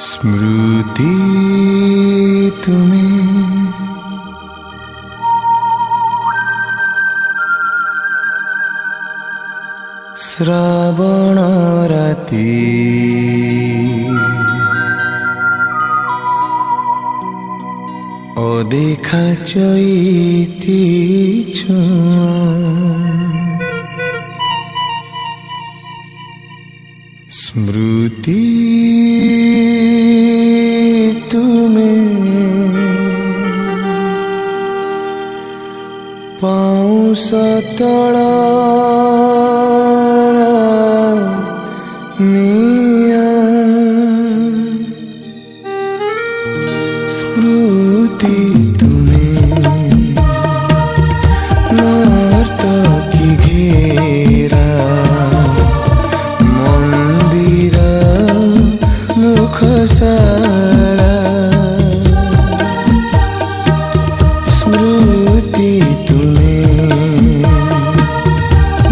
स्मृति तुम्हें श्रावण राती अदेखा चैती छुआ स्मृति तुम्हें पाउस तड़ा स्मृति तुम्हें नर्तकी घेरा मंदिर मुखशाला स्मृति तुम्हें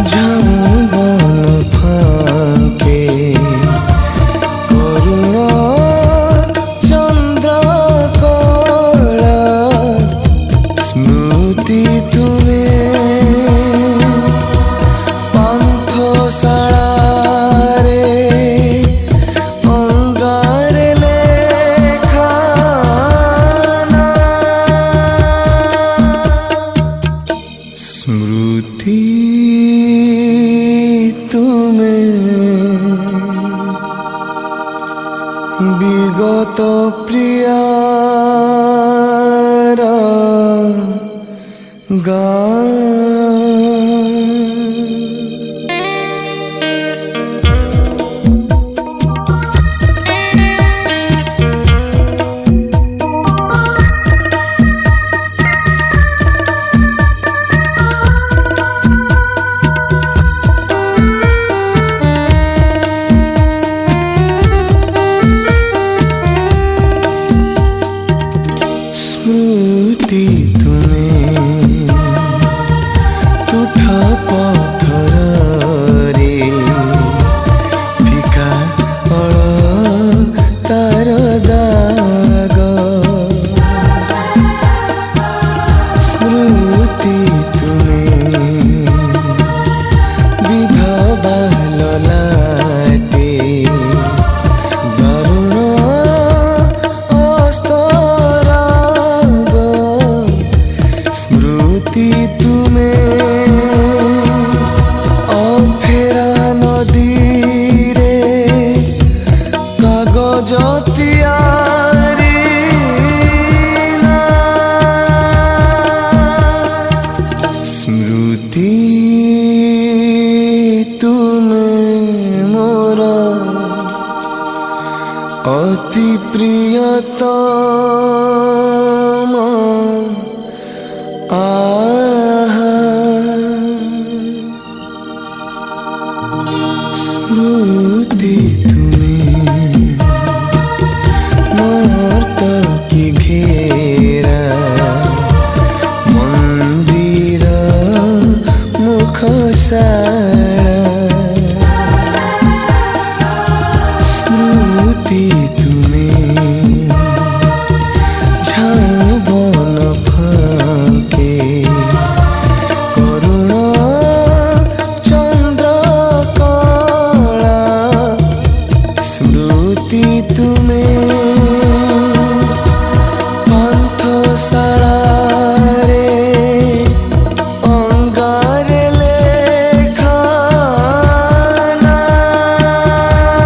झाऊ बन फांके करुणा चंद्र कला स्मृति तुम्हें पांथशाला स्मृति तुम्हें विगत प्रियार गान स्मृति तुम्हें तुठा पत्थर रे फिका अड़ तार दाग स्मृति तुम्हें विधवा ललाटे दारुण स्मृति तुम्हें अफेरा नदी रे कागज तियारी स्मृति तुम्हें मोर अति प्रियतम स्मृति तुम्हें नर्तकी घेरा मंदिर मुखशाला स्मृति तुम्हें झाऊ बन फांके करुणा चंद्र कला स्मृति तुम्हें